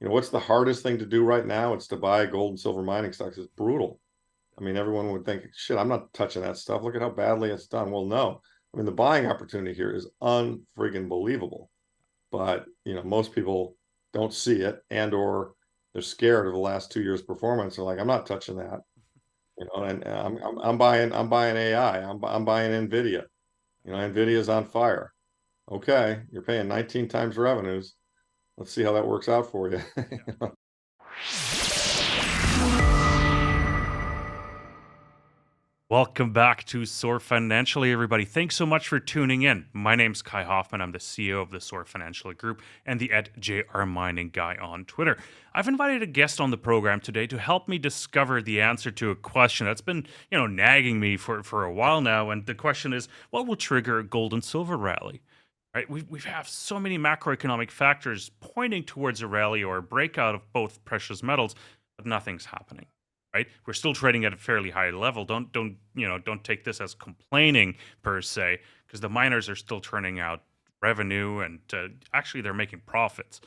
what's the hardest thing to do right now? It's to buy gold and silver mining stocks. It's brutal. I mean, everyone would think, shit, I'm not touching that stuff. Look at how badly it's done. Well, no. I mean, the buying opportunity here is unfriggin' believable. But, most people don't see it, and or they're scared of the last 2 years' performance. They're like, I'm not touching that. And I'm buying AI. I'm buying Nvidia. Nvidia's on fire. Okay, you're paying 19 times revenues. Let's see how that works out for you. Welcome back to Soar Financially, everybody. Thanks so much for tuning in. My name's Kai Hoffman. I'm the CEO of the Soar Financial Group and the @JR Mining guy on Twitter. I've invited a guest on the program today to help me discover the answer to a question that's been, nagging me for a while now. And the question is, what will trigger a gold and silver rally? Right? We have so many macroeconomic factors pointing towards a rally or a breakout of both precious metals, but nothing's happening. Right? We're still trading at a fairly high level. Don't take this as complaining per se, because the miners are still turning out revenue and actually they're making profits.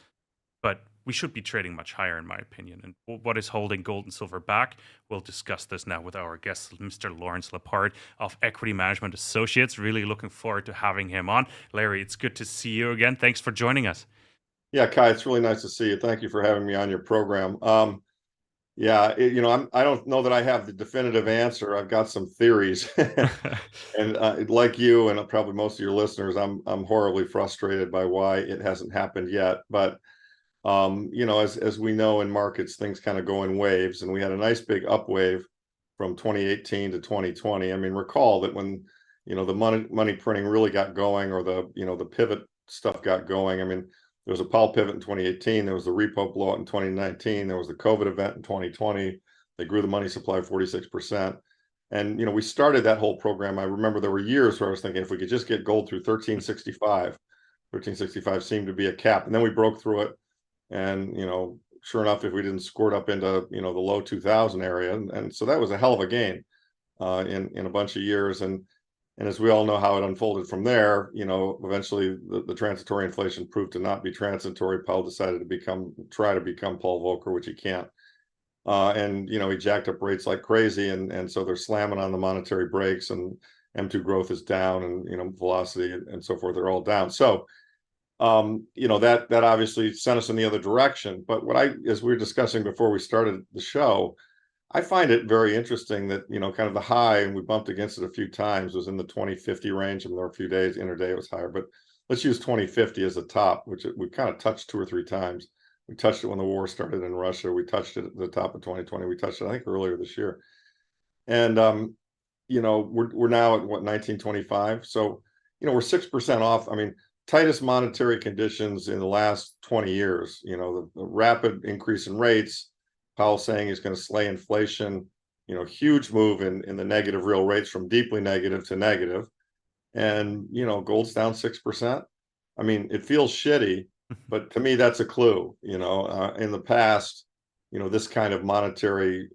But we should be trading much higher, in my opinion. And what is holding gold and silver back? We'll discuss this now with our guest, Mr. Lawrence Lepard of Equity Management Associates. Really looking forward to having him on. Larry, it's good to see you again. Thanks for joining us. Yeah, Kai, it's really nice to see you. Thank you for having me on your program. Yeah, I don't know that I have the definitive answer. I've got some theories, and like you and probably most of your listeners, I'm horribly frustrated by why it hasn't happened yet. But as we know in markets, things kind of go in waves, and we had a nice big up wave from 2018 to 2020. I mean, recall that when the money printing really got going, or the pivot stuff got going. I mean, there was a Powell pivot in 2018. There was the repo blowout in 2019. There was the COVID event in 2020. They grew the money supply 46%. And, we started that whole program. I remember there were years where I was thinking, if we could just get gold through 1365 seemed to be a cap. And then we broke through it. And, sure enough, if we didn't squirt up into, the low 2000 area. And so that was a hell of a gain in a bunch of years. And as we all know how it unfolded from there, eventually the transitory inflation proved to not be transitory. Powell decided to try to become Paul Volcker, which he can't. And he jacked up rates like crazy, and so they're slamming on the monetary brakes, and M2 growth is down, and velocity and so forth, they're all down. So that obviously sent us in the other direction. But as we were discussing before we started the show, I find it very interesting that, kind of the high, and we bumped against it a few times, was in the 2050 range, and there were a few days, interday it was higher, but let's use 2050 as a top, which we kind of touched 2 or 3 times. We touched it when the war started in Russia. We touched it at the top of 2020. We touched it, I think, earlier this year. And, we're now at what, 1925. So, we're 6% off. I mean, tightest monetary conditions in the last 20 years, the rapid increase in rates, Powell saying he's going to slay inflation, huge move in the negative real rates from deeply negative to negative. And, gold's down 6%. I mean, it feels shitty, but to me, that's a clue. In the past, these kind of monetary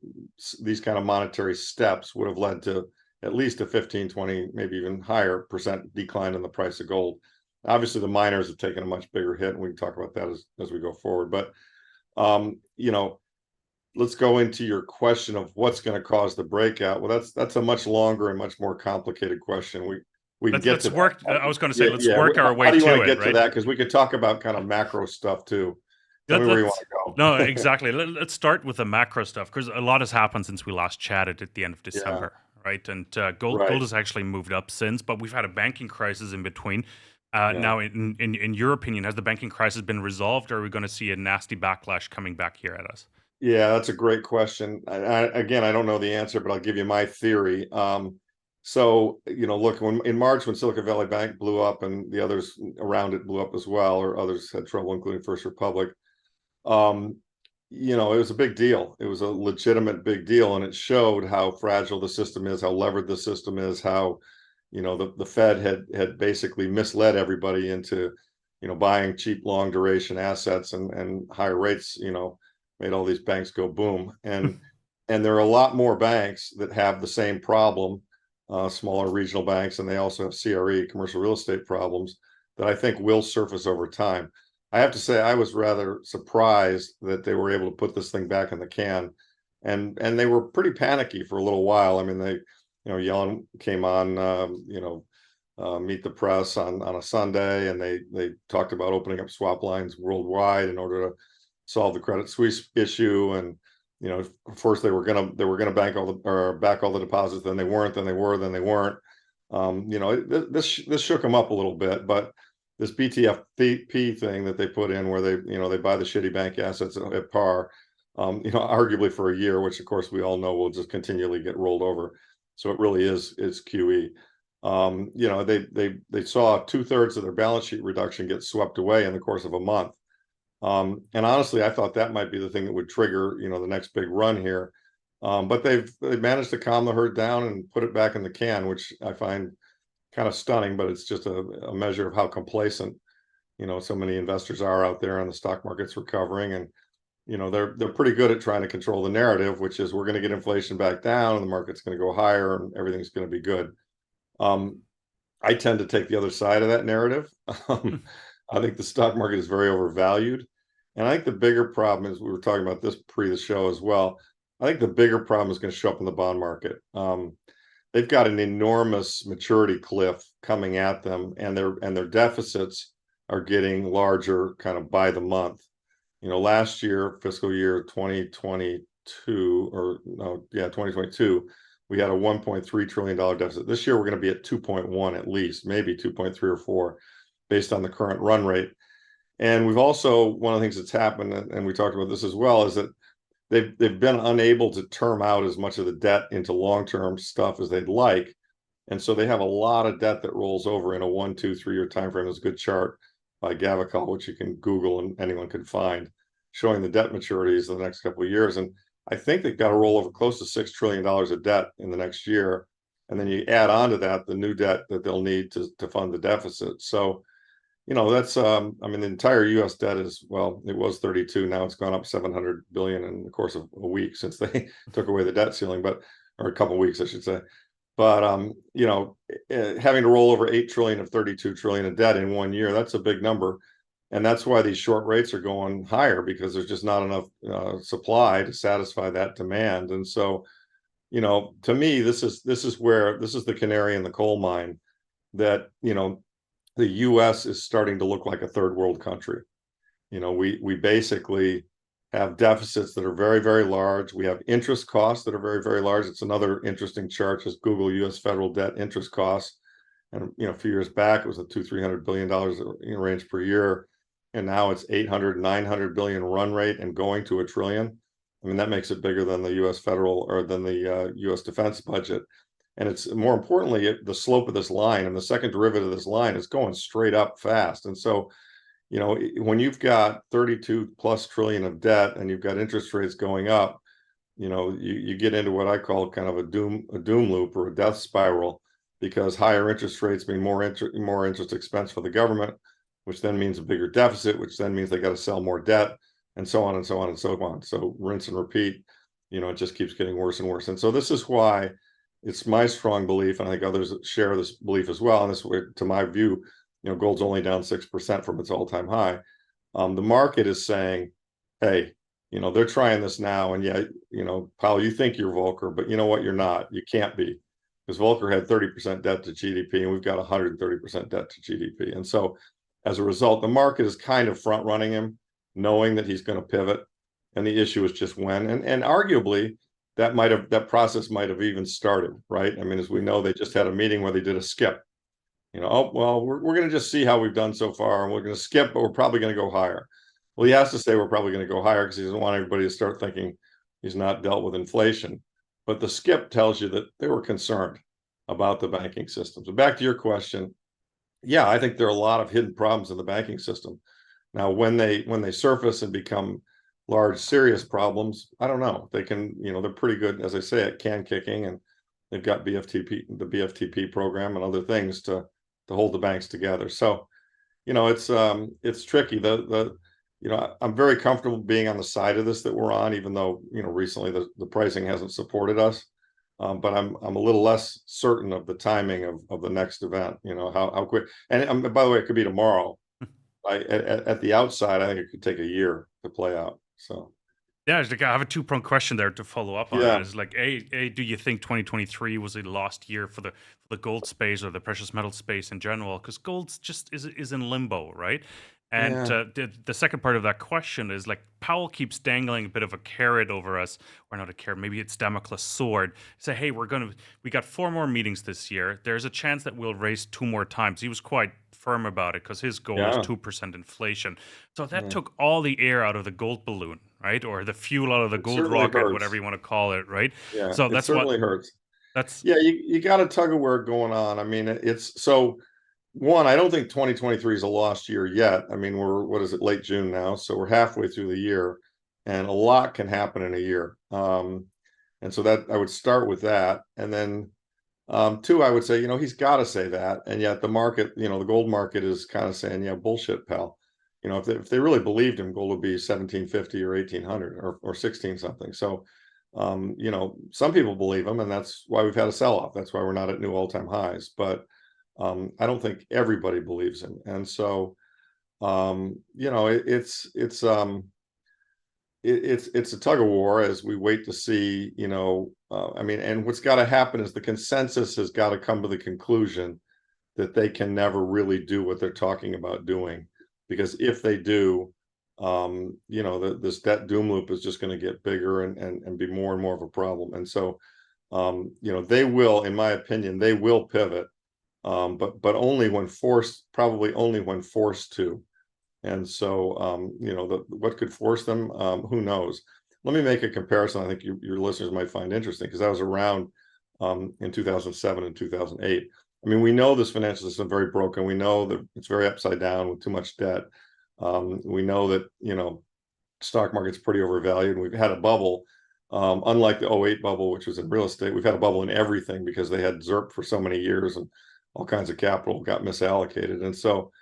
steps would have led to at least a 15, 20, maybe even higher percent decline in the price of gold. Obviously, the miners have taken a much bigger hit, and we can talk about that as we go forward. But, let's go into your question of what's going to cause the breakout. Well, that's a much longer and much more complicated question. We can get to work. That. I was going to say, let's work our way to it. How do you want to get to that? Because we could talk about kind of macro stuff too. Tell me where you want to go. No, exactly. Let's start with the macro stuff, because a lot has happened since we last chatted at the end of December, right? And gold has actually moved up since, but we've had a banking crisis in between. Now, in your opinion, has the banking crisis been resolved, or are we going to see a nasty backlash coming back here at us? Yeah, that's a great question. Again, I don't know the answer, but I'll give you my theory. So, look, in March, when Silicon Valley Bank blew up and the others around it blew up as well, or others had trouble, including First Republic, it was a big deal. It was a legitimate big deal, and it showed how fragile the system is, how levered the system is, how, the Fed had basically misled everybody into, buying cheap, long duration assets, and higher rates, made all these banks go boom. And there are a lot more banks that have the same problem, smaller regional banks, and they also have CRE, commercial real estate problems, that I think will surface over time. I have to say I was rather surprised that they were able to put this thing back in the can, and they were pretty panicky for a little while. I mean, Yellen came on, Meet the Press on a Sunday, and they talked about opening up swap lines worldwide in order to solve the Credit Suisse issue. And first they were gonna back all the deposits, then they weren't, then they were, then they weren't. This shook them up a little bit, but this BTFP thing that they put in, where they buy the shitty bank assets at par, arguably for a year, which of course we all know will just continually get rolled over. So it really is QE. They saw 2/3 of their balance sheet reduction get swept away in the course of a month. And honestly, I thought that might be the thing that would trigger, the next big run here. But they've managed to calm the herd down and put it back in the can, which I find kind of stunning, but it's just a measure of how complacent, so many investors are out there, and the stock market's recovering. And, they're pretty good at trying to control the narrative, which is we're going to get inflation back down and the market's going to go higher and everything's going to be good. I tend to take the other side of that narrative. I think the stock market is very overvalued. And I think the bigger problem is, we were talking about this pre the show as well, I think the bigger problem is going to show up in the bond market. They've got an enormous maturity cliff coming at them, and their deficits are getting larger kind of by the month. Last year, fiscal year 2022, 2022, we had a $1.3 trillion deficit. This year, we're going to be at 2.1 at least, maybe 2.3 or 4, based on the current run rate. And we've also, one of the things that's happened, and we talked about this as well, is that they've been unable to term out as much of the debt into long-term stuff as they'd like. And so they have a lot of debt that rolls over in a 1, 2, 3-year time frame. There's a good chart by Gavical, which you can Google and anyone can find, showing the debt maturities of the next couple of years. And I think they've got to roll over close to $6 trillion of debt in the next year. And then you add on to that the new debt that they'll need to fund the deficit. So, that's, the entire US debt is, well, it was 32. Now it's gone up 700 billion in the course of a week since they took away the debt ceiling, or a couple of weeks, I should say. But, having to roll over 8 trillion of 32 trillion of debt in 1 year, that's a big number. And that's why these short rates are going higher, because there's just not enough supply to satisfy that demand. And so, to me, this is the canary in the coal mine, that, the US is starting to look like a third world country. We basically have deficits that are very, very large. We have interest costs that are very, very large. It's another interesting chart. Just Google US federal debt interest costs. And, a few years back, it was a $200-300 billion range per year. And now it's 800-900 billion run rate and going to $1 trillion. That makes it bigger than the US federal, or than the US defense budget. And it's, more importantly, the slope of this line, and the second derivative of this line is going straight up fast. And so, when you've got 32+ trillion of debt and you've got interest rates going up, you get into what I call kind of a doom loop, or a death spiral, because higher interest rates mean more interest expense for the government, which then means a bigger deficit, which then means they got to sell more debt, and so on and so on and so on. So rinse and repeat, it just keeps getting worse and worse. And so this is why it's my strong belief, and I think others share this belief as well, and this way, to my view, gold's only down 6% from its all-time high. The market is saying, hey, they're trying this now, and yeah, Powell, you think you're Volcker, but you know what, you're not. You can't be, because Volcker had 30% debt to GDP, and we've got 130% debt to GDP. And so, as a result, the market is kind of front running him, knowing that he's going to pivot, and the issue is just when. And arguably, that process might have even started, right? As we know, they just had a meeting where they did a skip. Oh, well, we're going to just see how we've done so far, and we're going to skip, but we're probably going to go higher. Well, he has to say we're probably going to go higher, because he doesn't want everybody to start thinking he's not dealt with inflation. But the skip tells you that they were concerned about the banking system. So back to your question, yeah, I think there are a lot of hidden problems in the banking system. Now, when they surface and become large, serious problems, I don't know. They can, they're pretty good, as I say, at can kicking, and they've got the BFTP program and other things to hold the banks together. So, it's tricky. I'm very comfortable being on the side of this that we're on, even though, recently the pricing hasn't supported us. But I'm a little less certain of the timing of the next event, how quick. And by the way, it could be tomorrow. At the outside, I think it could take a year to play out. So Yeah, it's like I have a two-pronged question there to follow up on that. yeah, Is like, do you think 2023 was a lost year for the gold space or the precious metal space in general? Because gold's just is in limbo, right? And yeah, the second part of that question is like Powell keeps dangling a bit of a carrot over us, or not a carrot, maybe it's Damocles sword. Say, hey, we got 4 more meetings this year. There's a chance that we'll raise 2 more times. He was quite firm about it because his goal is yeah, 2% inflation. So that yeah. took all the air out of the gold balloon, right? Or the fuel out of the It gold certainly rocket, whatever hurts. you want to call it, right? Yeah, So it certainly hurts. that's Yeah, you got a tug of war going on. I mean, it's so one, I don't think 2023 is a lost year yet. I mean, we're what is it, late June now, so we're halfway through the year, and a lot can happen in a year. And so that I would start with that, and then two, I would say, he's got to say that, and yet the market, the gold market is kind of saying, yeah, bullshit, pal. If they really believed him, gold would be 1750 or 1800 or 16 something. So, some people believe him, and that's why we've had a sell-off. That's why we're not at new all-time highs. But I don't think everybody believes him, and so it's a tug of war as we wait to see. I mean, and what's got to happen is the consensus has got to come to the conclusion that they can never really do what they're talking about doing, because if they do, this debt doom loop is just going to get bigger and be more and more of a problem. And so, they will, in my opinion, they will pivot, but only when forced, probably only when forced to. And so, what could force them? Who knows? Let me make a comparison. I think your listeners might find interesting, because I was around in 2007 and 2008. I mean, we know this financial system is very broken. We know that it's very upside down with too much debt. We know that, stock market's pretty overvalued. And we've had a bubble, unlike the '08 bubble, which was in real estate. We've had a bubble in everything because they had ZERP for so many years, and all kinds of capital got misallocated. And so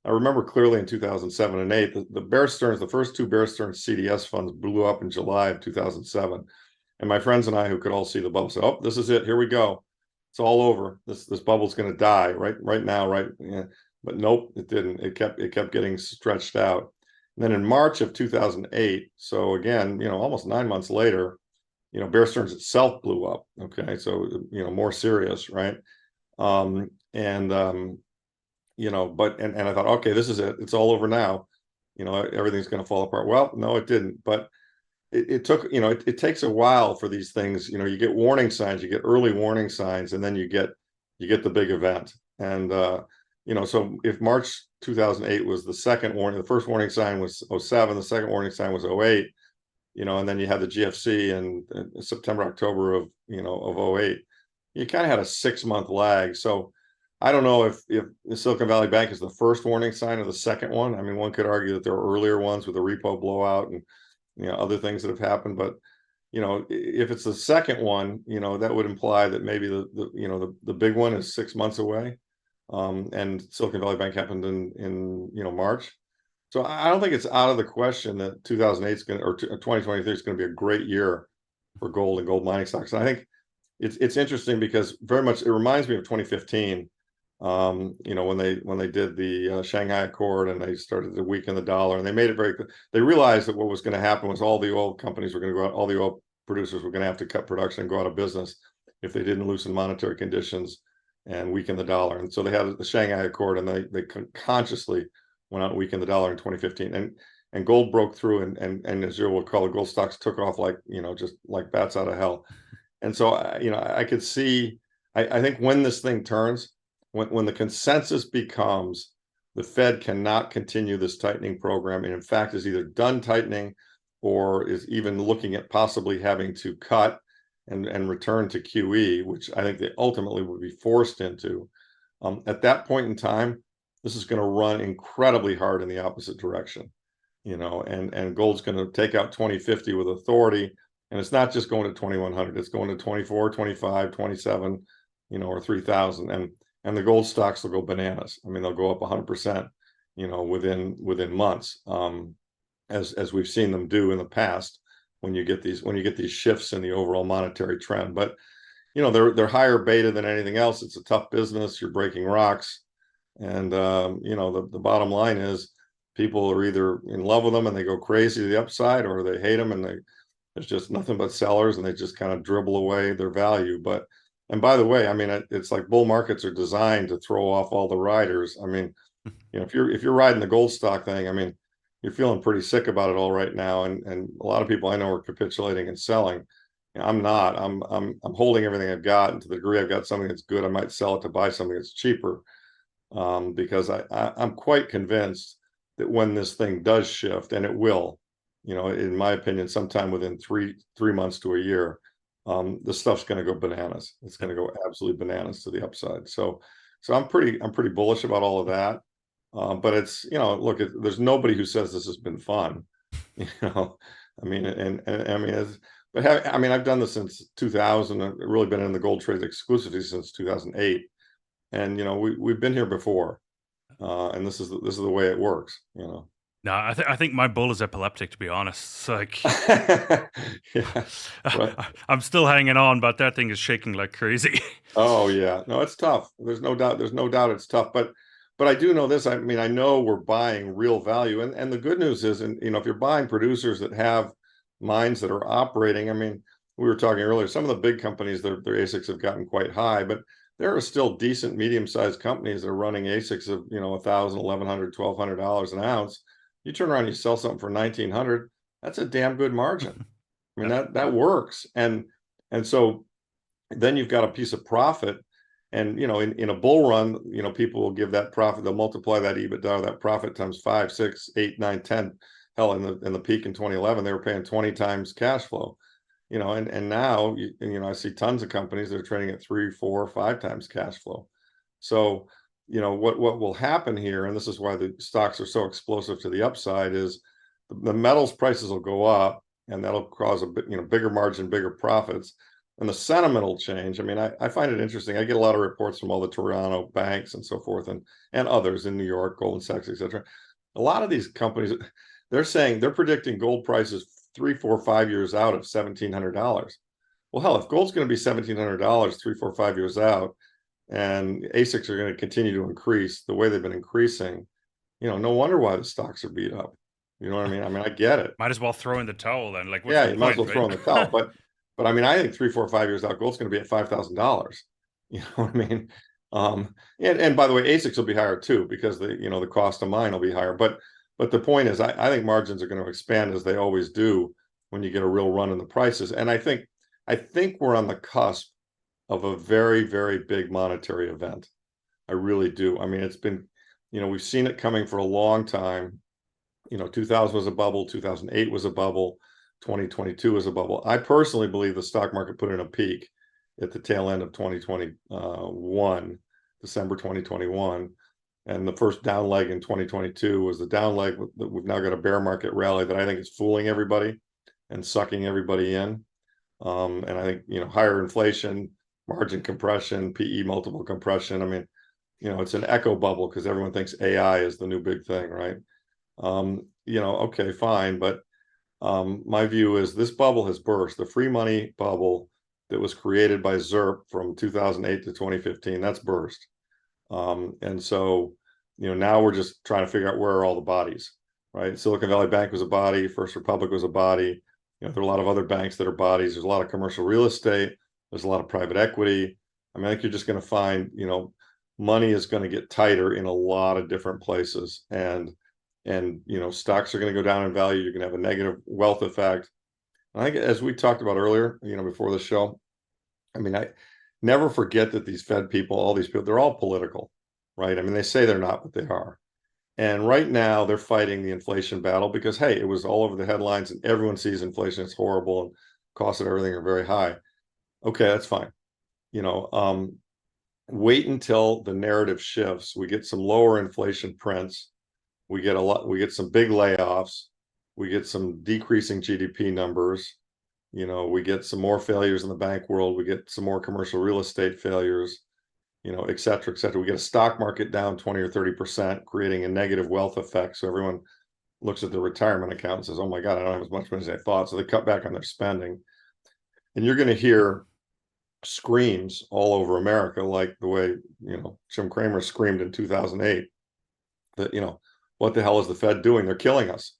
I remember clearly in 2007 and 8, the Bear Stearns, the first 2 Bear Stearns CDS funds blew up in July of 2007. And my friends and I, who could all see the bubble, said, "Oh, this is it. Here we go. It's all over. This bubble's going to die right now, right?" Yeah. But nope, it didn't. It kept getting stretched out. And then in March of 2008, so again, almost 9 months later, Bear Stearns itself blew up. Okay, so more serious, right? And and I thought, okay, this is it. It's all over now. Everything's going to fall apart. Well, no, it didn't. But it took, it takes a while for these things. You get warning signs, you get early warning signs, and then you get the big event. And so if March 2008 was the second warning, the first warning sign was '07, the second warning sign was '08, and then you had the GFC in September, October of '08. You kind of had a 6-month lag. So I don't know if the Silicon Valley Bank is the first warning sign or the second one. I mean, one could argue that there were earlier ones with the repo blowout and other things that have happened. But if it's the second one, that would imply that maybe the big one is 6 months away. And Silicon Valley Bank happened in March. So I don't think it's out of the question that 2008 is going to, or 2023 is going to be a great year for gold and gold mining stocks. And I think it's interesting because very much it reminds me of 2015. When they did the Shanghai Accord, and they started to weaken the dollar, and they made it very clear. They realized that what was going to happen was all the oil companies were going to go out, all the oil producers were going to have to cut production and go out of business if they didn't loosen monetary conditions and weaken the dollar. And so they had the Shanghai Accord, and they consciously went out and weakened the dollar in 2015. And gold broke through, and as you will call it, gold stocks took off like just like bats out of hell. And so I could see. I think when this thing turns, when the consensus becomes the Fed cannot continue this tightening program, and in fact is either done tightening or is even looking at possibly having to cut and return to QE, which I think they ultimately would be forced into. At that point in time, this is going to run incredibly hard in the opposite direction, and gold's going to take out 2050 with authority. And it's not just going to 2100, it's going to 24, 25, 27, or 3000. And the gold stocks will go bananas. I mean, they'll go up 100%, within months, as we've seen them do in the past when you get these shifts in the overall monetary trend. But they're higher beta than anything else. It's a tough business. You're breaking rocks, and the bottom line is people are either in love with them and they go crazy to the upside, or they hate them and there's just nothing but sellers and they just kind of dribble away their value. But, and by the way, I mean, it's like bull markets are designed to throw off all the riders. I mean, if you're riding the gold stock thing, I mean, you're feeling pretty sick about it all right now. And a lot of people I know are capitulating and selling. I'm not. I'm holding everything I've got, and to the degree I've got something that's good, I might sell it to buy something that's cheaper, because I'm quite convinced that when this thing does shift, and it will, in my opinion, sometime within three months to a year, the stuff's going to go bananas. It's going to go absolutely bananas to the upside. So I'm pretty bullish about all of that. But it's, look, there's nobody who says this has been fun, I mean, and I mean, I've done this since 2000. I've really been in the gold trade exclusively since 2008. And, we've been here before. And this is the way it works, No, I think my bull is epileptic, to be honest. It's like Yeah, right. I'm still hanging on, but that thing is shaking like crazy. Oh yeah, no, it's tough. There's no doubt it's tough. But I do know this. I mean, I know we're buying real value, and the good news is, and if you're buying producers that have mines that are operating, I mean, we were talking earlier, some of the big companies, their ASICs have gotten quite high, but there are still decent medium-sized companies that are running ASICs of, $1,000, $1,100, $1,200 an ounce. You turn around, you sell something for 1,900, that's a damn good margin. I mean, that works. And so then you've got a piece of profit. And, in a bull run, people will give that profit, they'll multiply that EBITDA, that profit times 5, 6, 8, 9, 10. Hell, in the peak in 2011, they were paying 20 times cash flow, and now, I see tons of companies that are trading at 3, 4, 5 times cash flow. So, what will happen here, and this is why the stocks are so explosive to the upside, is the metals prices will go up, and that'll cause a bigger margin, bigger profits. And the sentiment will change. I mean, I find it interesting. I get a lot of reports from all the Toronto banks and so forth, and others in New York, Goldman Sachs, etc. A lot of these companies, they're predicting gold prices 3, 4, 5 years out of $1,700. Well, hell, if gold's going to be $1,700 3, 4, 5 years out, and ASICs are going to continue to increase the way they've been increasing, no wonder why the stocks are beat up. You know what I mean? I mean, I get it. Might as well throw in the towel then. Like, what's Yeah, the you might as point, well throw in right? the towel. But I mean, I think 3, 4, 5 years out, gold's going to be at $5,000. You know what I mean? And by the way, ASICs will be higher too, because the cost of mine will be higher. But the point is, I think margins are going to expand, as they always do when you get a real run in the prices. And I think we're on the cusp of a very, very big monetary event. I really do. I mean, it's been, we've seen it coming for a long time. 2000 was a bubble, 2008 was a bubble, 2022 was a bubble. I personally believe the stock market put in a peak at the tail end of 2021, December 2021. And the first down leg in 2022 was the down leg. We've now got a bear market rally that I think is fooling everybody and sucking everybody in. And I think, higher inflation, margin compression, PE multiple compression. I mean, it's an echo bubble because everyone thinks AI is the new big thing, right? Okay, fine. But my view is this bubble has burst. The free money bubble that was created by ZERP from 2008 to 2015, that's burst. And so, now we're just trying to figure out where are all the bodies, right? Silicon Valley Bank was a body. First Republic was a body. There are a lot of other banks that are bodies. There's a lot of commercial real estate. There's a lot of private equity. I mean, I think you're just going to find, money is going to get tighter in a lot of different places. And stocks are going to go down in value. You're going to have a negative wealth effect. And I think, as we talked about earlier, before the show, I mean, I never forget that these Fed people, all these people, they're all political, right? I mean, they say they're not, but they are. And right now they're fighting the inflation battle because, hey, it was all over the headlines and everyone sees inflation. It's horrible and costs of everything are very high. Okay, that's fine. Wait until the narrative shifts. We get some lower inflation prints. We get some big layoffs. We get some decreasing GDP numbers. We get some more failures in the bank world. We get some more commercial real estate failures, et cetera, et cetera. We get a stock market down 20 or 30%, creating a negative wealth effect. So everyone looks at their retirement account and says, oh my God, I don't have as much money as I thought. So they cut back on their spending. And you're going to hear screams all over America, like the way, Jim Cramer screamed in 2008 that, what the hell is the Fed doing? They're killing us,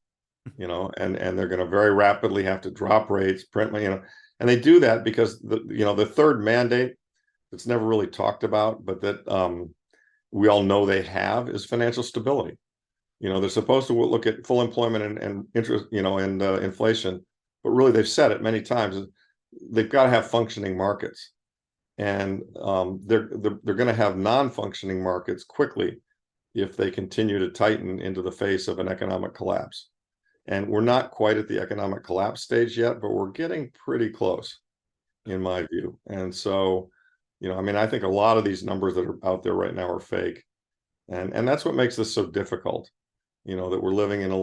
and they're going to very rapidly have to drop rates, print money, and they do that because the third mandate that's never really talked about, but that we all know they have, is financial stability. They're supposed to look at full employment and interest, and inflation, but really they've said it many times. They've got to have functioning markets, and they're going to have non-functioning markets quickly if they continue to tighten into the face of an economic collapse. And we're not quite at the economic collapse stage yet, but we're getting pretty close, in my view. And so, I think a lot of these numbers that are out there right now are fake, and that's what makes this so difficult. That we're living in a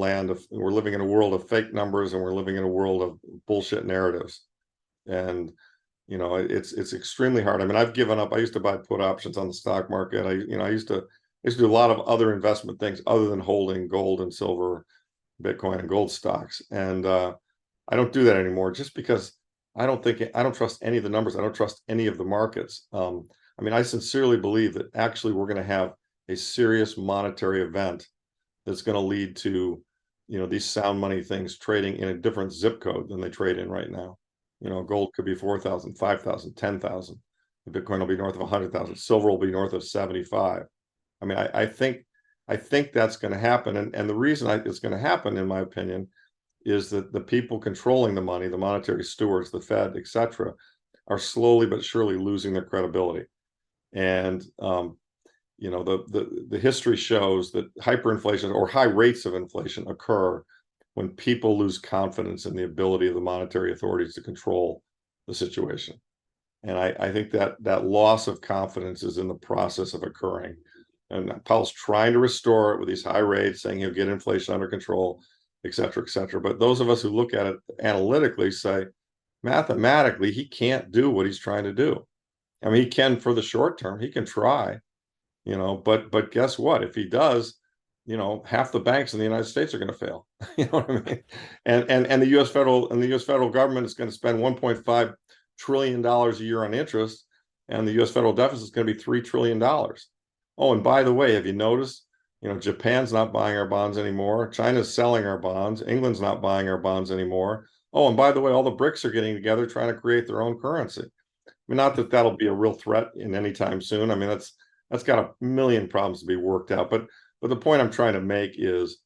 world of fake numbers, and we're living in a world of bullshit narratives. And it's extremely hard. I've given up. I used to buy put options on the stock market. I used to do a lot of other investment things other than holding gold and silver, Bitcoin and gold stocks. And I don't do that anymore, just because I don't trust any of the numbers. I don't trust any of the markets. I sincerely believe that actually we're going to have a serious monetary event that's going to lead to, these sound money things trading in a different zip code than they trade in right now. Gold could be 4,000, 5,000, 10,000. Bitcoin will be north of 100,000. Silver will be north of 75. I think that's going to happen. And the reason it's going to happen, in my opinion, is that the people controlling the money, the monetary stewards, the Fed, et cetera, are slowly but surely losing their credibility. And, the history shows that hyperinflation or high rates of inflation occur when people lose confidence in the ability of the monetary authorities to control the situation. And I think that loss of confidence is in the process of occurring. And Powell's trying to restore it with these high rates, saying he'll get inflation under control, et cetera, et cetera. But those of us who look at it analytically say, mathematically, he can't do what he's trying to do. He can for the short term, he can try, but guess what? If he does, half the banks in the United States are going to fail. You know what I mean? And the U.S. federal government is going to spend $1.5 trillion a year on interest, and the U.S. federal deficit is going to be $3 trillion. Oh, and by the way, have you noticed? Japan's not buying our bonds anymore. China's selling our bonds. England's not buying our bonds anymore. Oh, and by the way, all the BRICS are getting together trying to create their own currency. Not that that'll be a real threat in any time soon. That's got a million problems to be worked out. But the point I'm trying to make is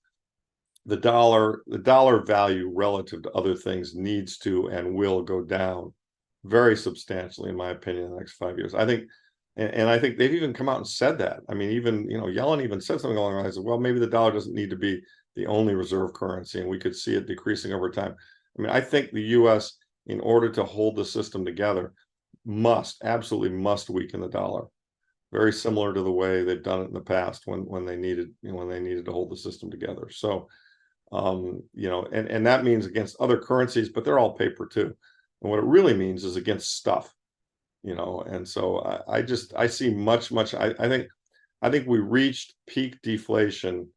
the dollar value relative to other things needs to and will go down very substantially, in my opinion, in the next 5 years. I think they've even come out and said that. Even, Yellen even said something along the lines of, well, maybe the dollar doesn't need to be the only reserve currency, and we could see it decreasing over time. I think the U.S., in order to hold the system together, absolutely must weaken the dollar. Very similar to the way they've done it in the past when they needed to hold the system together. So, and that means against other currencies, but they're all paper too. And what it really means is against stuff, and so I see much, I think we reached peak deflation,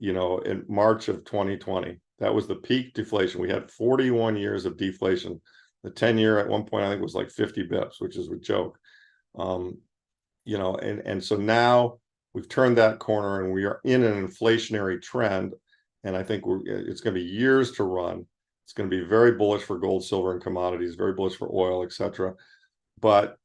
in March of 2020. That was the peak deflation. We had 41 years of deflation. The 10-year at one point, I think, was like 50 bips, which is a joke. And so now we've turned that corner, and we are in an inflationary trend. And I think it's going to be years to run. It's going to be very bullish for gold, silver, and commodities, very bullish for oil, et cetera. But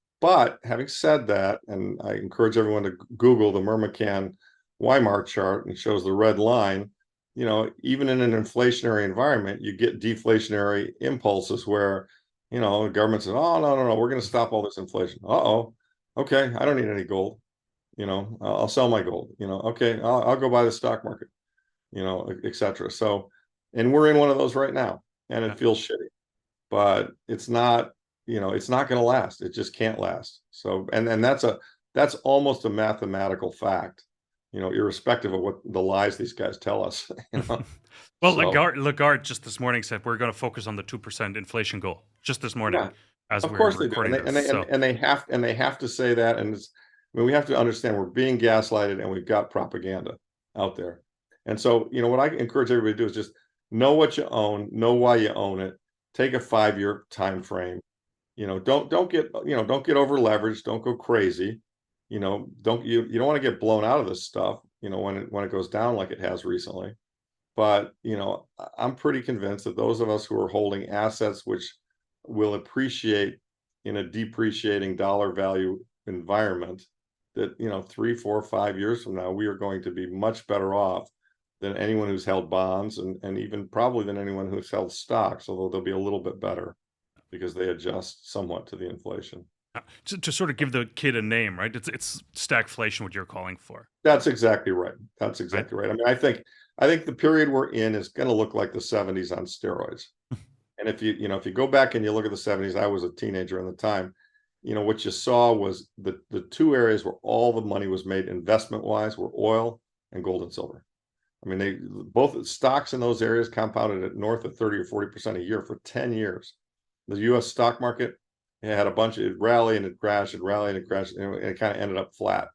having said that, and I encourage everyone to Google the Murmacan Weimar chart, and it shows the red line. Even in an inflationary environment, you get deflationary impulses where, the government says, oh, no, we're going to stop all this inflation. Uh-oh. Okay, I don't need any gold. I'll sell my gold. Okay, I'll go buy the stock market, et cetera. So, and we're in one of those right now, and it feels shitty, but it's not, it's not going to last. It just can't last. So, and that's almost a mathematical fact, irrespective of what the lies these guys tell us. Well, So, Lagarde just this morning said we're going to focus on the 2% inflation goal. Just this morning, yeah, as of we're course they do, recording and this. they have to say that, and we have to understand we're being gaslighted, and we've got propaganda out there. And so, what I encourage everybody to do is just know what you own, know why you own it, take a 5-year time frame. Don't get over leveraged, don't go crazy. You don't want to get blown out of this stuff, when it goes down like it has recently. But, I'm pretty convinced that those of us who are holding assets which will appreciate in a depreciating dollar value environment, that, 3, 4, 5 years from now, we are going to be much better off than anyone who's held bonds, and even probably than anyone who's held stocks, although they'll be a little bit better because they adjust somewhat to the inflation. To sort of give the kid a name, right? It's stagflation, what you're calling for, That's exactly right. That's right? exactly right. I mean, I think the period we're in is going to look like the 70s on steroids. And if you go back and you look at the 70s, I was a teenager in the time, what you saw was the two areas where all the money was made investment wise were oil and gold and silver. I mean, they both stocks in those areas compounded at north of 30 or 40% a year for 10 years. The US stock market had a bunch of it rally and it crashed, it rallied and it crashed, and it kind of ended up flat.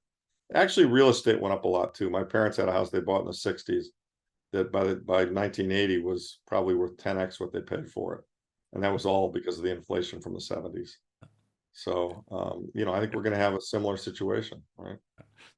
Actually, real estate went up a lot too. My parents had a house they bought in the 60s that by 1980 was probably worth 10x what they paid for it. And that was all because of the inflation from the 70s. So, I think we're going to have a similar situation, right?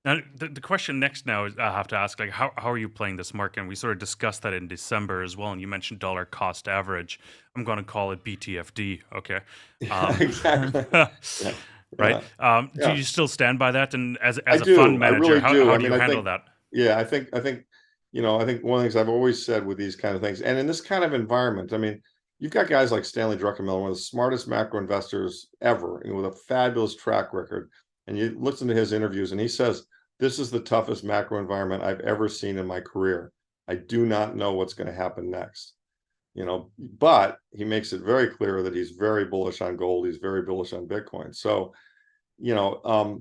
Now, the question next now is I have to ask, like, how are you playing this market? And we sort of discussed that in December as well. And you mentioned dollar cost average. I'm going to call it BTFD. Okay. Yeah, exactly. Yeah, Right. yeah, Do yeah. you still stand by that? And as I a fund do. I manager, really do. how I do mean, you I handle think, that? yeah, I think one of the things I've always said with these kind of things, and in this kind of environment, I mean, you've got guys like Stanley Druckenmiller, one of the smartest macro investors ever, with a fabulous track record. And you listen to his interviews, and he says, "This is the toughest macro environment I've ever seen in my career. I do not know what's going to happen next." But he makes it very clear that he's very bullish on gold. He's very bullish on Bitcoin. So, you know,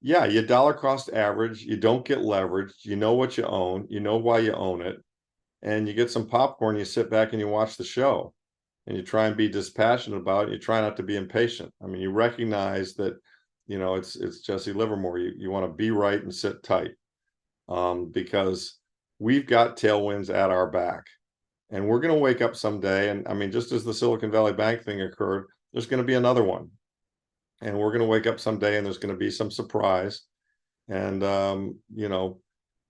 yeah, you dollar cost average, you don't get leveraged, you know what you own, you know why you own it, and you get some popcorn, you sit back and you watch the show, and you try and be dispassionate about it. You try not to be impatient. I mean, you recognize that, it's Jesse Livermore. You want to be right and sit tight, because we've got tailwinds at our back, and we're going to wake up someday. And I mean, just as the Silicon Valley Bank thing occurred, there's going to be another one, and we're going to wake up someday, and there's going to be some surprise, and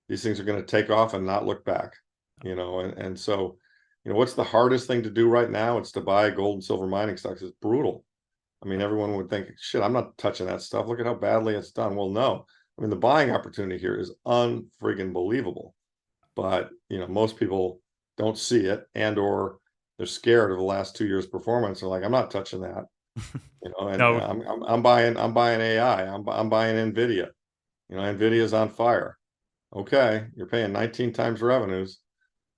these things are going to take off and not look back. And so, what's the hardest thing to do right now? It's to buy gold and silver mining stocks. It's brutal. I mean, everyone would think, shit, I'm not touching that stuff. Look at how badly it's done. Well, no. I mean, the buying opportunity here is unfriggin' believable. But, most people don't see it, or they're scared of the last 2 years' performance. They're like, I'm not touching that. And No, I'm buying AI. I'm buying Nvidia. Nvidia's on fire. Okay, you're paying 19 times revenues.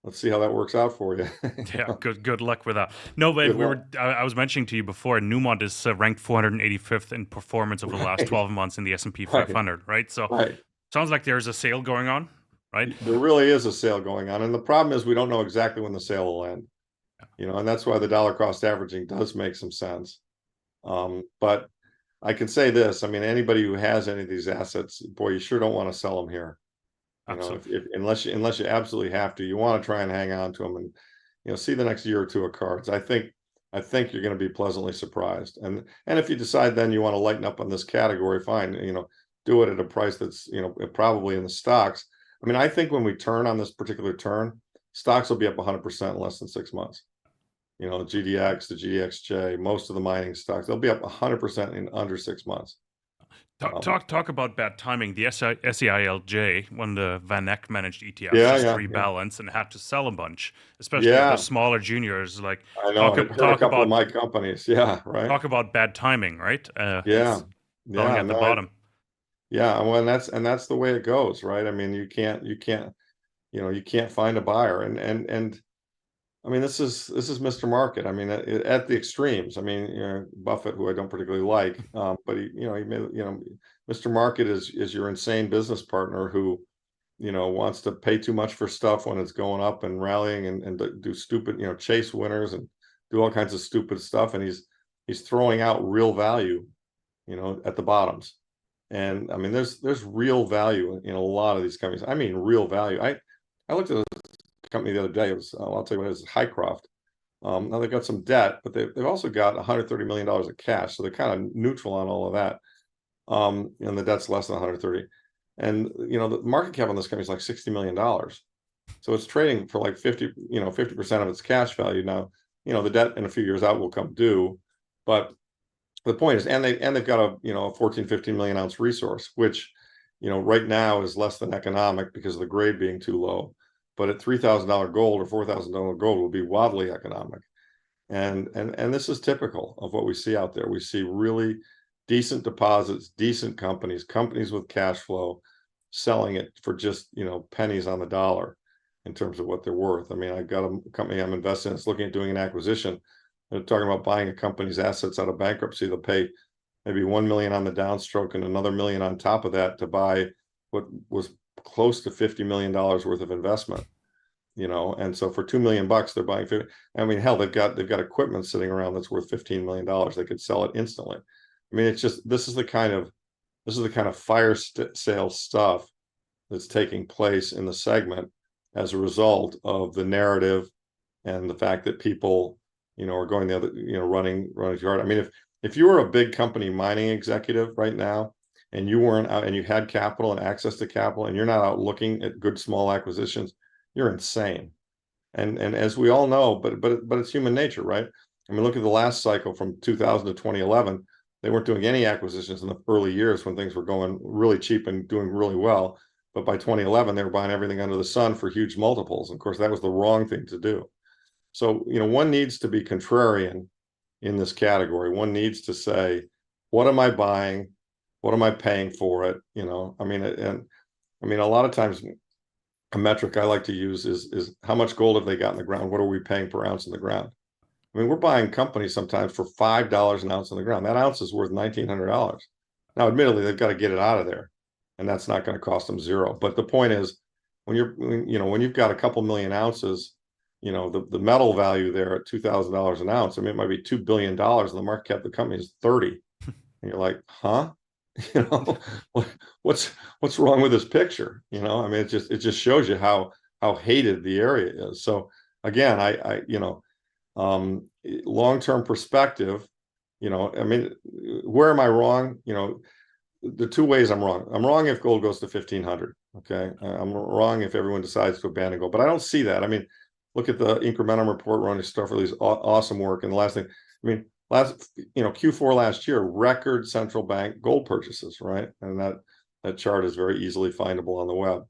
Let's see how that works out for you. yeah, good luck with that. No, but Good luck. I was mentioning to you before, Newmont is ranked 485th in performance over the last Right, 12 months in the S&P right, 500, right? So right. sounds like there's a sale going on, right? There really is a sale going on, and the problem is we don't know exactly when the sale will end. And that's why the dollar cost averaging does make some sense. But I can say this: I mean, anybody who has any of these assets, boy, you sure don't want to sell them here. Absolutely. Unless you absolutely have to, you want to try and hang on to them and see the next year or two of cards. I think you're going to be pleasantly surprised. And if you decide then you want to lighten up on this category, fine. Do it at a price that's probably in the stocks. I mean, I think when we turn on this particular turn, stocks will be up 100% in less than 6 months. The GDX, the GDXJ, most of the mining stocks, they'll be up 100% in under 6 months. Talk about bad timing. The SEILJ, one of the Van Eck managed ETFs, Yeah, just yeah, yeah, rebalanced and had to sell a bunch, especially of the yeah. smaller juniors. Like I know it hurt a talk couple of about my companies. Yeah, right. talk about bad timing, right? Yeah, It's selling yeah. at the No, bottom. yeah. Well, and that's the way it goes, right? I mean, you can't find a buyer, and I mean, this is Mr. Market. I mean, at the extremes. I mean, Buffett, who I don't particularly like, but he made, Mr. Market is your insane business partner who, wants to pay too much for stuff when it's going up and rallying and do stupid, chase winners and do all kinds of stupid stuff. And he's throwing out real value, at the bottoms. And I mean, there's real value in a lot of these companies. I mean, real value. I looked at a company the other day. It was, I'll tell you what it is, Highcroft. Now they've got some debt, but they've also got $130 million of cash. So they're kind of neutral on all of that. And the debt's less than 130. And the market cap on this company is like $60 million. So it's trading for like 50% of its cash value. Now, the debt in a few years out will come due, but the point is, and they've got a 14, 15 million ounce resource, which right now is less than economic because of the grade being too low. But at $3,000 gold or $4,000 gold will be wildly economic. And this is typical of what we see out there. We see really decent deposits, decent companies with cash flow, selling it for just pennies on the dollar in terms of what they're worth. I mean, I've got a company I'm investing in that's looking at doing an acquisition. They're talking about buying a company's assets out of bankruptcy. They'll pay maybe 1 million on the downstroke and another million on top of that to buy what was close to $50 million worth of investment. And so for $2 million, they're buying 50. I mean, hell, they've got equipment sitting around that's worth $15 million. They could sell it instantly. I mean, it's just, this is the kind of fire sale stuff that's taking place in the segment as a result of the narrative and the fact that people, are going the other, running too hard. I mean, if you were a big company mining executive right now, and you weren't out and you had capital and access to capital, and you're not out looking at good small acquisitions, you're insane. And as we all know, but it's human nature, right? I mean, look at the last cycle from 2000 to 2011. They weren't doing any acquisitions in the early years when things were going really cheap and doing really well. But by 2011, they were buying everything under the sun for huge multiples. And of course, that was the wrong thing to do. So, one needs to be contrarian in this category. One needs to say, what am I buying? What am I paying for it? I mean, a lot of times a metric I like to use is how much gold have they got in the ground? What are we paying per ounce in the ground? I mean, we're buying companies sometimes for $5 an ounce in the ground. That ounce is worth $1,900. Now, admittedly, they've got to get it out of there, and that's not going to cost them zero. But the point is, when you've got a couple million ounces, the metal value there at $2,000 an ounce, I mean, it might be $2 billion, and the market cap of the company is 30. And you're like, huh? What's wrong with this picture? I mean, it just shows you how hated the area is. So again, long-term perspective, I mean, where am I wrong? The two ways I'm wrong. I'm wrong if gold goes to 1,500. Okay, I'm wrong if everyone decides to abandon gold, but I don't see that. I mean, look at the incrementum report. Ronnie Stufferly's awesome work. And the last thing, I mean, Q4 last year, record central bank gold purchases, right? And that chart is very easily findable on the web.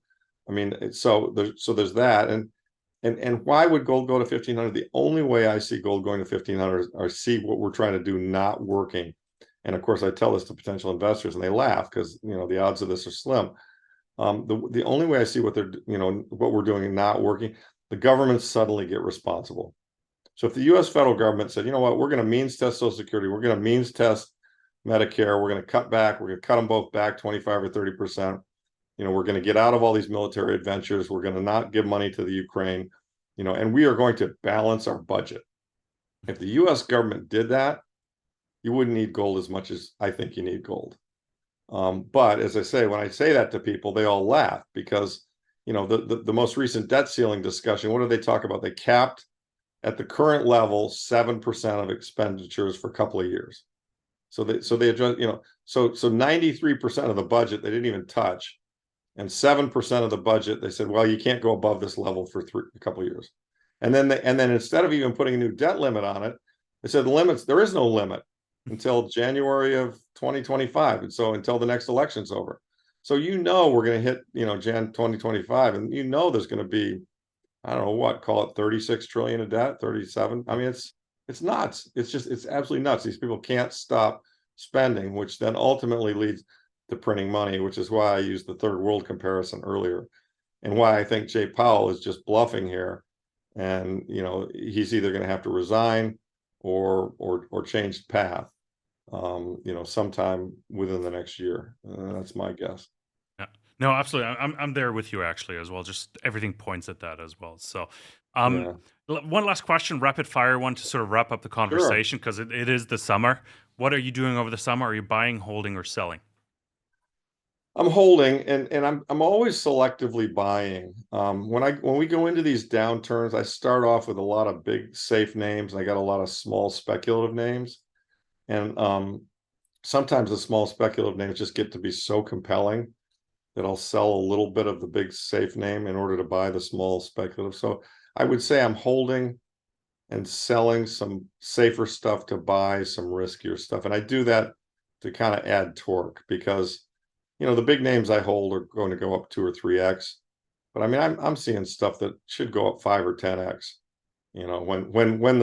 I mean, so there's that. And why would gold go to 1,500? The only way I see gold going to 1,500 or see what we're trying to do not working. And of course, I tell this to potential investors, and they laugh because the odds of this are slim. The only way I see what we're doing not working, the governments suddenly get responsible. So if the U.S. federal government said, you know what, we're going to means test Social Security, we're going to means test Medicare, we're going to cut back, we're going to cut them both back 25 or 30%. We're going to get out of all these military adventures. We're going to not give money to the Ukraine, and we are going to balance our budget. If the U.S. government did that, you wouldn't need gold as much as I think you need gold. But as I say, when I say that to people, they all laugh because, the most recent debt ceiling discussion, what do they talk about? They capped at the current level 7% of expenditures for a couple of years. So they adjust, so 93% of the budget they didn't even touch, and 7% of the budget they said, well, you can't go above this level for a couple of years. And then instead of even putting a new debt limit on it, they said there is no limit until January of 2025, and so until the next election's over. So we're going to hit Jan 2025, and there's going to be, I don't know what, call it 36 trillion of debt, 37. I mean, it's nuts. It's absolutely nuts. These people can't stop spending, which then ultimately leads to printing money, which is why I used the third world comparison earlier, and why I think Jay Powell is just bluffing here, and he's either going to have to resign or change path, sometime within the next year. That's my guess. Yeah. No, absolutely. I'm there with you actually as well. Just everything points at that as well. So, Yeah. one last question, rapid fire one to sort of wrap up the Sure. conversation because it is the summer. What are you doing over the summer? Are you buying, holding, or selling? I'm holding, and I'm always selectively buying. When we go into these downturns, I start off with a lot of big safe names, and I got a lot of small speculative names. And sometimes the small speculative names just get to be so compelling that I'll sell a little bit of the big safe name in order to buy the small speculative. So I would say I'm holding and selling some safer stuff to buy some riskier stuff. And I do that to kind of add torque because, the big names I hold are going to go up 2 or 3x. But I mean, I'm seeing stuff that should go up 5 or 10x. When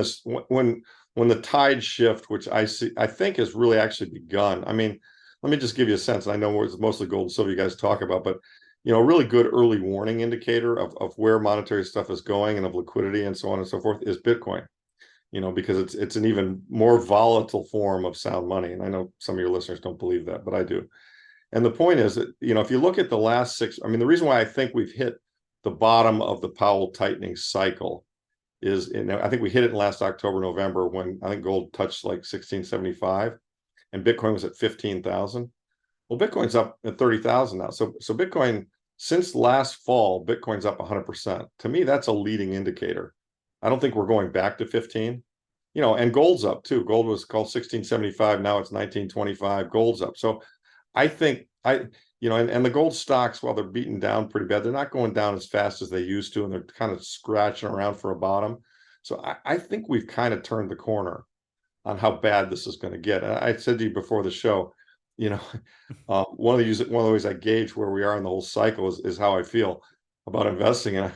the tide shift, which I think has really actually begun. I mean, let me just give you a sense. I know it's mostly gold and silver you guys talk about, but a really good early warning indicator of where monetary stuff is going and of liquidity and so on and so forth is Bitcoin. Because it's an even more volatile form of sound money. And I know some of your listeners don't believe that, but I do. And the point is that, if you look at the last the reason why I think we've hit the bottom of the Powell tightening cycle is, I think we hit it in last October, November, when I think gold touched like 1675 and Bitcoin was at 15,000. Well, Bitcoin's up at 30,000 now. So Bitcoin, since last fall, Bitcoin's up 100%. To me, that's a leading indicator. I don't think we're going back to 15. And gold's up too. Gold was called 1675. Now it's 1925. Gold's up. So I think and the gold stocks, while they're beaten down pretty bad, they're not going down as fast as they used to, and they're kind of scratching around for a bottom. So I think we've kind of turned the corner on how bad this is going to get. And I said to you before the show, one of the ways I gauge where we are in the whole cycle is how I feel about investing. And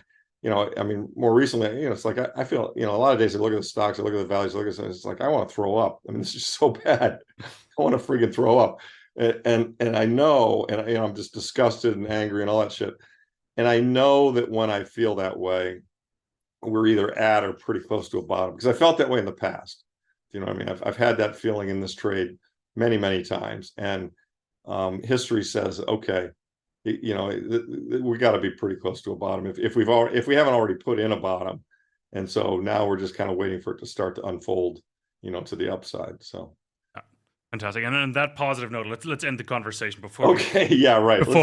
I mean, more recently, it's like I feel, a lot of days I look at the stocks, I look at the values, I look at it, it's like I want to throw up. I mean, this is just so bad. I want to freaking throw up. And I know, and I'm just disgusted and angry and all that shit. And I know that when I feel that way, we're either at or pretty close to a bottom, because I felt that way in the past. You know what I mean? I've had that feeling in this trade many, many times. And history says, okay, we got to be pretty close to a bottom if we haven't already put in a bottom. And so now we're just kind of waiting for it to start to unfold, to the upside. So. Fantastic. And on that positive note, let's end the conversation before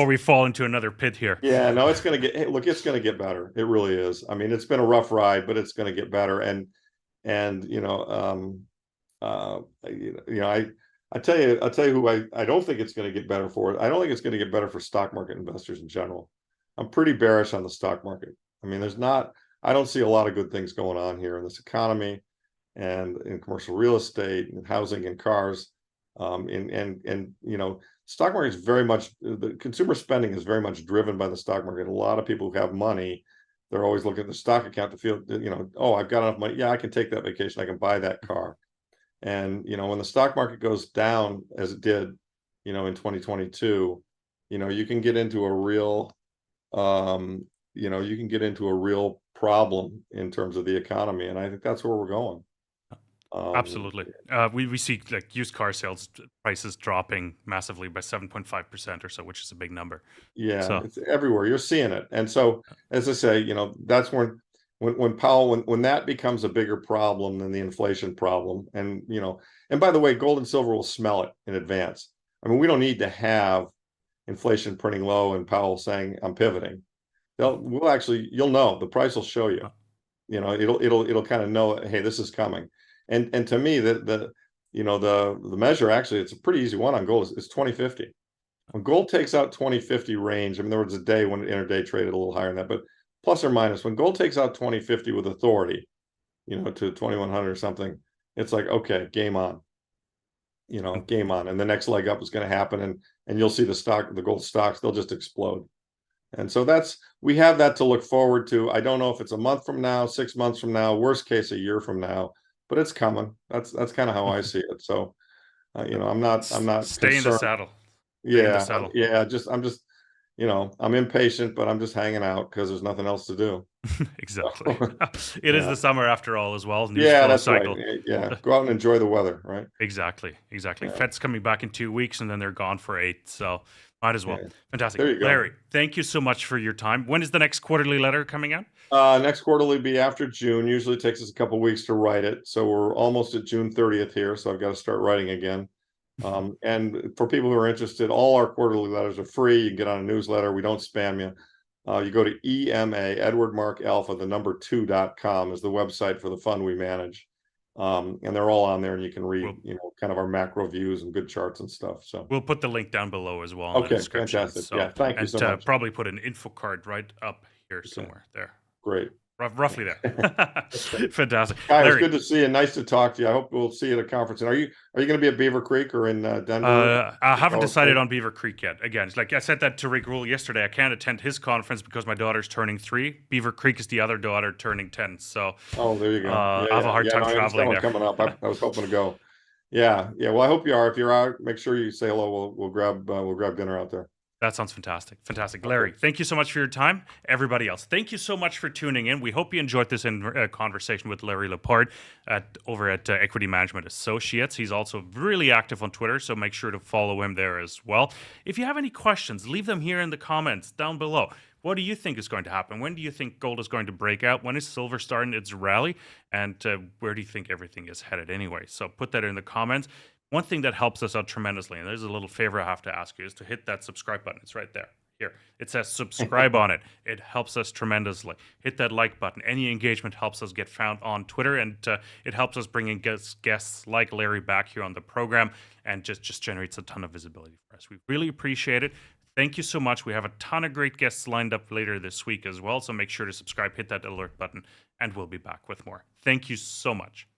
we fall into another pit here. Yeah, no, it's going to get, look, it's going to get better. It really is. I mean, it's been a rough ride, but it's going to get better. And I'll tell you who I don't think it's going to get better for. I don't think it's going to get better for stock market investors in general. I'm pretty bearish on the stock market. I mean, I don't see a lot of good things going on here in this economy and in commercial real estate and housing and cars. Stock market is very much, the consumer spending is very much driven by the stock market. A lot of people who have money, they're always looking at the stock account to feel, oh, I've got enough money. Yeah, I can take that vacation. I can buy that car. And, when the stock market goes down as it did, in 2022, you can get into a real, problem in terms of the economy. And I think that's where we're going. Absolutely. We see like used car sales prices dropping massively by 7.5% or so, which is a big number. Yeah, So, it's everywhere. You're seeing it. And so, as I say, that's when Powell, when that becomes a bigger problem than the inflation problem. And, and by the way, gold and silver will smell it in advance. I mean, we don't need to have inflation printing low and Powell saying, I'm pivoting. You'll know, the price will show you, it'll kind of know, hey, this is coming. And to me, the measure, actually, it's a pretty easy one on gold, is 2050. When gold takes out 2050 range, I mean, there was a day when intraday traded a little higher than that, but plus or minus, when gold takes out 2050 with authority, to 2100 or something, it's like, okay, game on. Game on. And the next leg up is going to happen, and you'll see the gold stocks, they'll just explode. And so we have that to look forward to. I don't know if it's a month from now, 6 months from now, worst case, a year from now, but it's coming. That's kind of how I see it. So, I'm not stay concerned. in the saddle. Yeah. I'm just, I'm impatient, but I'm just hanging out because there's nothing else to do. Exactly. It is the summer after all as well. That's cycle. Right. Yeah. Go out and enjoy the weather, right? Exactly. Yeah. Fed's coming back in 2 weeks and then they're gone for 8. So might as well. Yeah. Fantastic. There you go. Larry, thank you so much for your time. When is the next quarterly letter coming out? Next quarterly will be after June. Usually it takes us a couple of weeks to write it. So we're almost at June 30th here. So I've got to start writing again. And for people who are interested, all our quarterly letters are free. You can get on a newsletter. We don't spam you. You go to EMA, Edward Mark Alpha, the number 2.com is the website for the fund we manage. And they're all on there, and you can read, We'll kind of our macro views and good charts and stuff. So, we'll put the link down below as well in the okay, description. fantastic. So, Yeah, thank you and so much. probably put an info card right up here Okay, somewhere. There, great. roughly there. Okay. Fantastic, Guy, it was Larry. good to see you. Nice to talk to you. I hope we'll see you at a conference. And are you going to be at Beaver Creek or in Denver? I haven't Oh, decided great. on Beaver Creek yet. Again, it's like I said that to Rick Rule yesterday. I can't attend his conference because my daughter's turning 3. Beaver Creek is the other daughter turning 10. So Oh, there you go. I have a hard time No, I understand traveling what's there. coming up. I was hoping to go. Yeah. Well, I hope you are. If you're out, make sure you say hello. We'll grab dinner out there. That sounds fantastic. Fantastic. Okay. Larry, thank you so much for your time. Everybody else, thank you so much for tuning in. We hope you enjoyed this conversation with Larry Lepard over at Equity Management Associates. He's also really active on Twitter, so make sure to follow him there as well. If you have any questions, leave them here in the comments down below. What do you think is going to happen? When do you think gold is going to break out? When is silver starting its rally? And where do you think everything is headed anyway? So put that in the comments. One thing that helps us out tremendously, and there's a little favor I have to ask you, is to hit that subscribe button. It's right there. Here. It says subscribe on it. It helps us tremendously. Hit that like button. Any engagement helps us get found on Twitter, and it helps us bring in guests like Larry back here on the program, and just generates a ton of visibility for us. We really appreciate it. Thank you so much. We have a ton of great guests lined up later this week as well, so make sure to subscribe, hit that alert button, and we'll be back with more. Thank you so much.